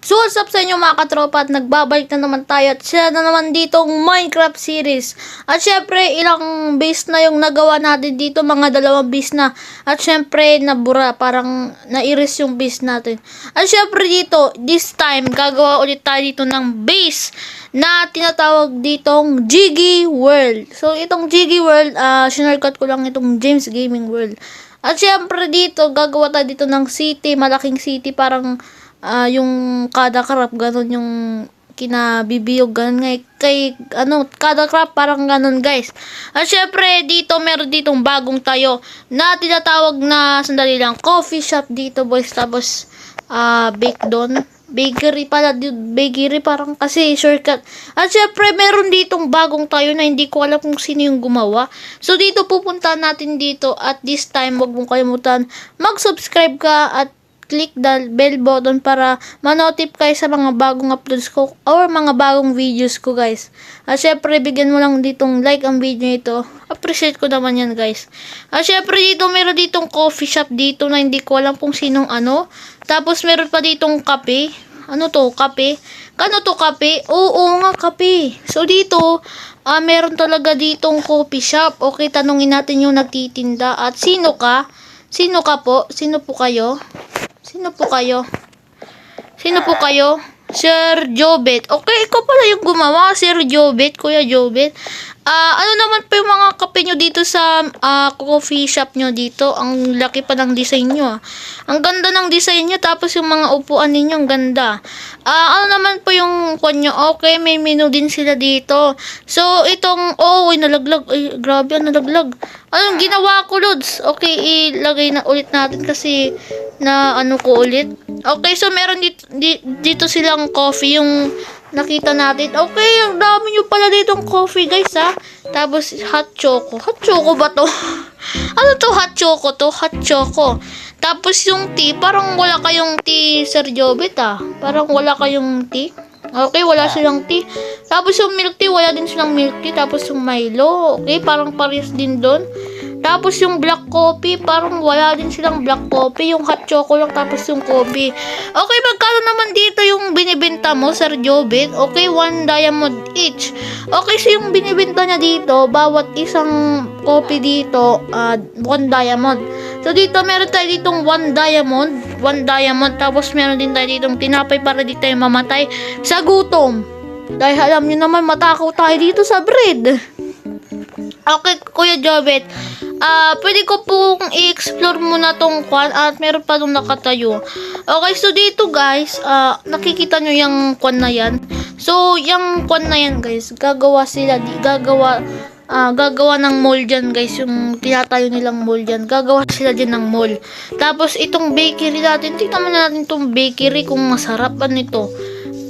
So what's up sa inyo mga katropa at nagbabalik na naman tayo at siya na naman ditong Minecraft series. At syempre ilang base na yung nagawa natin dito, mga 2 base na. At syempre nabura, parang nairis yung base natin. At syempre dito, this time gagawa ulit tayo dito ng base na tinatawag ditong Jiggy World. So itong Jiggy World, sinarkat ko lang itong James Gaming World. At syempre dito, gagawa tayo dito ng city, malaking city, parang yung kada crop, ganun yung kinabibiyog, ganun nga, kada crop, parang ganun guys. At syempre, dito, meron ditong bagong tayo, na tinatawag na, sandali lang, coffee shop dito boys, tapos, bake doon, bakery pala, bakery parang kasi shortcut. At syempre, meron ditong bagong tayo na hindi ko alam kung sino yung gumawa. So, dito pupunta natin dito at this time, wag mong kalimutan, mag-subscribe ka at click the bell button para ma-notify kayo sa mga bagong uploads ko or mga bagong videos ko guys. At syempre, bigyan mo lang ditong like ang video ito. Appreciate ko naman yan guys. At syempre dito, meron ditong coffee shop dito na hindi ko alam kung sinong ano. Tapos meron pa ditong kape. Ano to? Kape? Kano to kape? Oo nga, kape. So dito, meron talaga ditong coffee shop. Okay, tanungin natin yung nagtitinda. At sino ka? Sino ka po? Sino po kayo? Sino po kayo? Sino po kayo? Sir Jobet. Okay, ikaw pala yung gumawa, Sir Jobet, Kuya Jobet. Ano naman po yung mga kape nyo dito sa coffee shop nyo dito? Ang laki pa ng design nyo. Ang ganda ng design nyo. Tapos yung mga upuan ninyo, ang ganda. Ano naman po yung kwan nyo? Okay, may menu din sila dito. So, itong, nalaglag. Ay, grabe, nalaglag. Anong ginawa ko, Lods? Okay, ilagay na ulit natin kasi na ano ko ulit. Okay, so meron dito silang coffee yung nakita natin. Okay, ang dami nyo pala ditong coffee guys ha. Tapos hot choco. Hot choco ba to? Ano to hot choco to? Hot choco. Tapos yung tea, parang wala kayong tea, Sir Jobet Parang wala kayong tea. Okay, wala silang tea. Tapos yung milk tea, wala din silang milk tea. Tapos yung Milo, okay, parang pares din doon. Tapos yung black coffee, parang wala din silang black coffee. Yung hot choco lang, tapos yung coffee. Okay, magkano naman dito yung binibenta mo, Sir Jobet? Okay, 1 diamond each. Okay, so yung binibenta niya dito, bawat isang coffee dito, 1 diamond. So dito, meron tayo ditong 1 diamond. 1 diamond. Tapos meron din tayo ditong tinapay para di tayo mamatay sa gutom. Dahil alam nyo naman, matakaw tayo dito sa bread. Okay, Kuya Jobet. Pwede ko pong i-explore muna tong kwan at meron pa nung nakatayo. Okay, so dito guys, nakikita nyo yung kwan na yan. So, yung kwan na yan guys, gagawa ng mall dyan guys, yung tinatayo nilang mall dyan. Gagawa sila dyan ng mall. Tapos, itong bakery natin, tignan natin itong bakery kung masarap ba nito.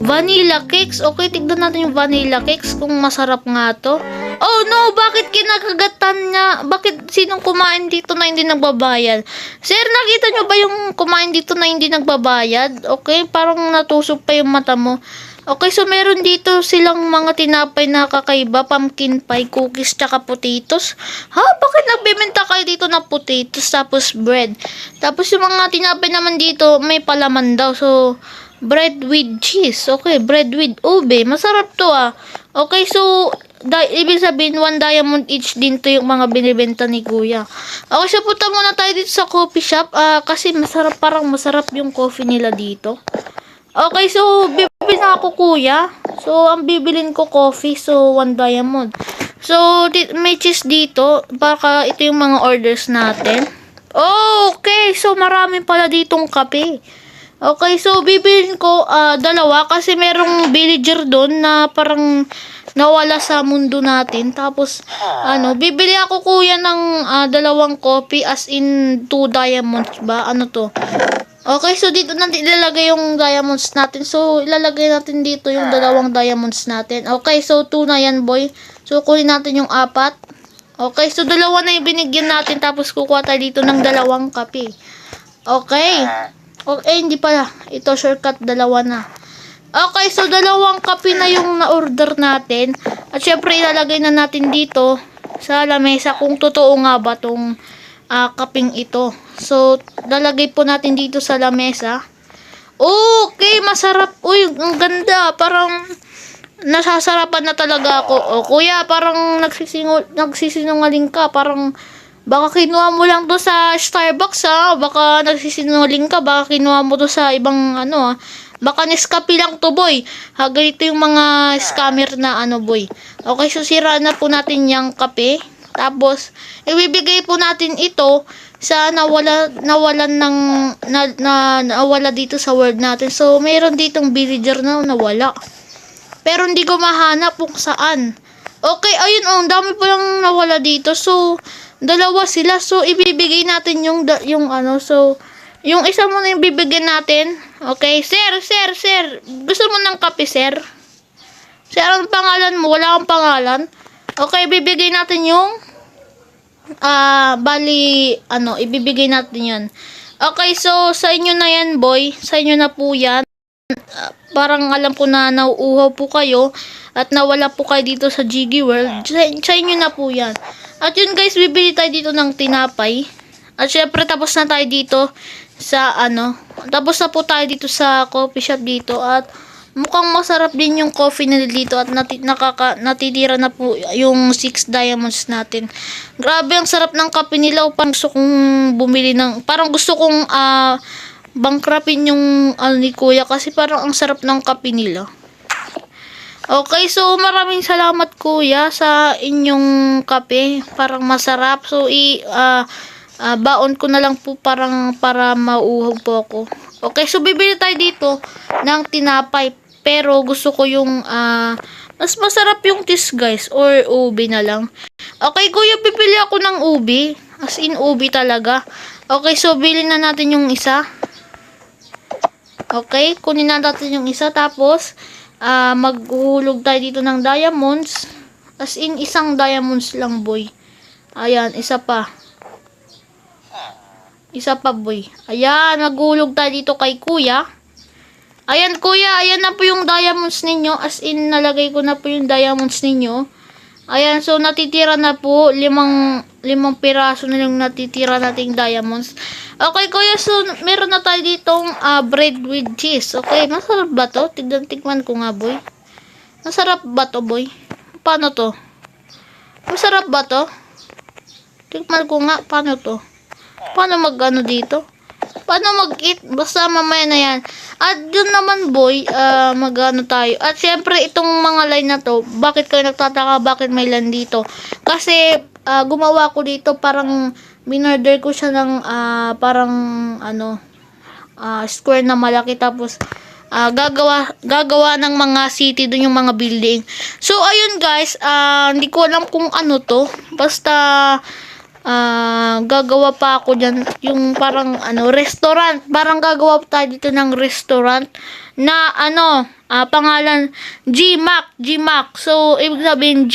Vanilla cakes. Okay, tignan natin yung vanilla cakes kung masarap nga to. Oh no, bakit kinakagatan niya? Bakit sinong kumain dito na hindi nagbabayad? Sir, nakita nyo ba yung kumain dito na hindi nagbabayad? Okay, parang natusok pa yung mata mo. Okay, so meron dito silang mga tinapay na kakaiba, pumpkin pie, cookies, tsaka potatoes. Ha? Bakit nagbibenta kayo dito na potatoes tapos bread? Tapos yung mga tinapay naman dito, may palaman daw. So, bread with cheese. Okay, bread with ube. Masarap to Okay, so, ibig sabihin, 1 diamond each din to yung mga binibenta ni Kuya. Okay, so punta muna tayo dito sa coffee shop. Kasi masarap, parang masarap yung coffee nila dito. Okay, so, bibili na ako Kuya. So, ang bibilin ko coffee. So, 1 diamond. So, may cheese dito. Baka ito yung mga orders natin. Okay, so marami pala ditong kape. Okay, so bibilin ko 2 kasi merong villager doon na parang nawala sa mundo natin. Tapos, bibili ako Kuya ng 2 coffee as in 2 diamonds ba? Ano to? Okay, so dito natin ilalagay yung diamonds natin. So, ilalagay natin dito yung 2 diamonds natin. Okay, so 2 na yan boy. So, kunin natin yung 4. Okay, so 2 na yung binigyan natin. Tapos, kukuha tayo dito ng 2 kape. Okay. Okay, hindi pala. Ito, shortcut, 2 na. Okay, so 2 kape na yung na-order natin. At syempre, ilalagay na natin dito sa lamesa kung totoo nga ba tong kaping ito. So, lalagay po natin dito sa lamesa. Okay, masarap. Uy, ang ganda. Parang nasasarapan na talaga ako. O, kuya, parang nagsisinungaling ka. Parang baka kinuha mo lang to sa Starbucks, ha? Baka nagsisinungaling ka. Baka kinuha mo to sa ibang ano, ha? Baka Nescafe lang to, boy. Ha, ganito yung mga scammer na ano, boy. Okay, so sira na po natin yung kape. Tapos, ibibigay po natin ito sa nawala dito sa world natin. So, mayroon ditong villager na nawala. Pero hindi ko mahanap kung saan. Okay, ayun oh, ang dami pa lang nawala dito. So, dalawa sila. So, ibibigay natin yung ano. So, yung isa muna yung bibigyan natin. Okay, sir. Gusto mo ng kape, sir? Sir, anong pangalan mo? Wala akong pangalan. Okay, bibigay natin yung ibibigay natin yan. Okay, so, sa inyo na yan, boy. Sa inyo na po yan. Parang alam ko na nauuhaw po kayo at nawala po kayo dito sa Jiggy World. Sa inyo na po yan. At yun guys, bibili tayo dito ng tinapay. At syempre, tapos na tayo dito sa tapos na po tayo dito sa coffee shop dito. At mukhang masarap din yung coffee nila dito at natitira na po yung 6 diamonds natin. Grabe, ang sarap ng kape nila. Parang gusto kong bumili parang gusto kong bangkrapin yung ni kuya kasi parang ang sarap ng kape nila. Okay, so maraming salamat kuya sa inyong kape. Parang masarap. So baon ko na lang po para mauuhaw po ako. Okay, so bibili tayo dito ng tinapay. Pero gusto ko yung mas masarap yung tis guys or ubi na lang. Okay kuya, bibili ako ng ubi. As in ubi talaga. Okay, so bilhin na natin yung isa. Okay, kunin na natin yung isa. Tapos maghuhulog tayo dito ng diamonds. As in isang diamonds lang boy. Ayan, isa pa. Isa pa boy. Ayan, maghuhulog tayo dito kay kuya. Ayan kuya, ayan na po yung diamonds ninyo. As in, nalagay ko na po yung diamonds ninyo. Ayan, so natitira na po. Limang piraso na yung natitira nating diamonds. Okay kuya, so meron na tayo ditong bread with cheese. Okay, masarap ba to? Tikman ko nga boy. Masarap ba to boy? Paano to? Masarap ba to? Tikman ko nga, paano to? Paano mag-ano dito? Paano mag-eat? Basta mamaya na yan. At yun naman boy, mag-ano tayo. At syempre, itong mga line na to, bakit kayo nagtataka, bakit may line dito? Kasi, gumawa ko dito, parang, minorder ko siya ng, square na malaki. Tapos, gagawa ng mga city, dun yung mga building. So, ayun guys, hindi ko alam kung ano to. Basta, gagawa pa ako dyan yung parang restaurant. Parang gagawa tayo dito ng restaurant na pangalan Gmac. So ibig sabihin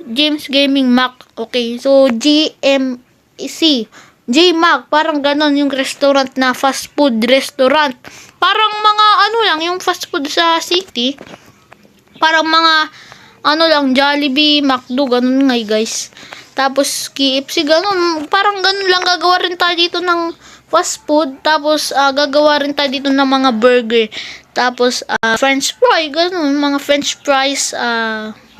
James Gaming Mac. Okay, so GMC Gmac, parang ganon yung restaurant na fast food restaurant. Parang mga lang yung fast food sa city. Parang mga Jollibee, McDo, ganon nga guys. Tapos, KFC, ganun. Parang ganun lang. Gagawa rin tayo dito ng fast food. Tapos, gagawa rin tayo dito ng mga burger. Tapos, french fry, ganun. Mga french fries,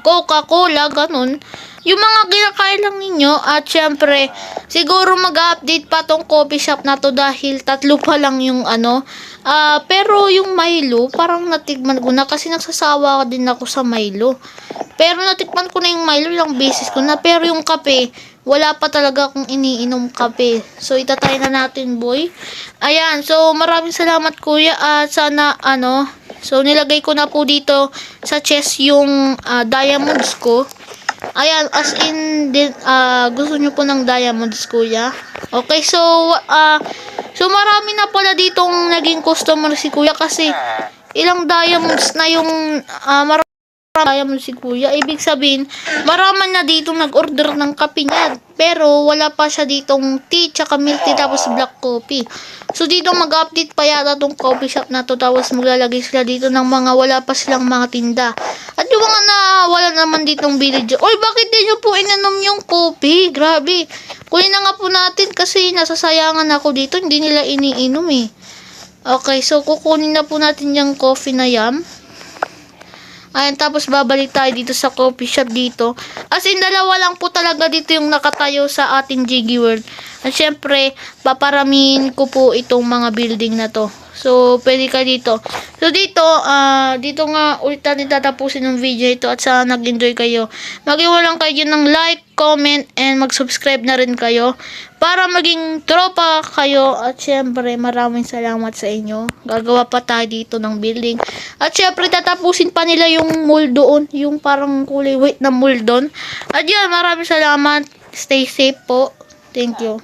Coca-Cola, ganun. Yung mga kinakain lang ninyo. At, syempre, siguro mag-update pa tong coffee shop na to dahil 3 pa lang yung pero yung Milo, parang natikman ko na kasi nagsasawa din ako sa Milo. Pero natikman ko na yung Milo, ilang beses ko na. Pero yung kape, wala pa talaga akong iniinom kape. So, itatry na natin, boy. Ayan, so maraming salamat, kuya. At sana, so nilagay ko na po dito sa chest yung diamonds ko. Ayan, as in, gusto nyo po ng diamonds, kuya. Okay, so marami na pala ditong naging customer si kuya kasi ilang diamonds na yung diamond si kuya. Ibig sabihin, maraman na dito nag-order ng kape niya. Pero wala pa siya ditong tea, tsaka milk tea, tapos black coffee. So dito mag-update pa yata tong coffee shop na to. Tapos maglalagay sila dito ng mga wala pa silang mga tinda. At yung mga wala naman ditong village. Oy, bakit di nyo po inanom yung coffee? Grabe. Kunin na nga po natin kasi nasasayangan ako dito. Hindi nila iniinom eh. Okay, so kukunin na po natin yung coffee na yan. Ayan, tapos babalik tayo dito sa coffee shop dito. As in, dalawa lang po talaga dito yung nakatayo sa ating Jiggy World. At syempre, paparamihin ko po itong mga building na to. So, pwede ka dito. So, dito nga ulit natin tatapusin ng video ito at sana nag-enjoy kayo. Mag-iwan lang kayo ng like, comment, and mag-subscribe na rin kayo para maging tropa kayo. At syempre, maraming salamat sa inyo. Gagawa pa tayo dito ng building. At syempre, tatapusin pa nila yung mall doon. Yung parang kulay white na mall doon. At yun, maraming salamat. Stay safe po. Thank you.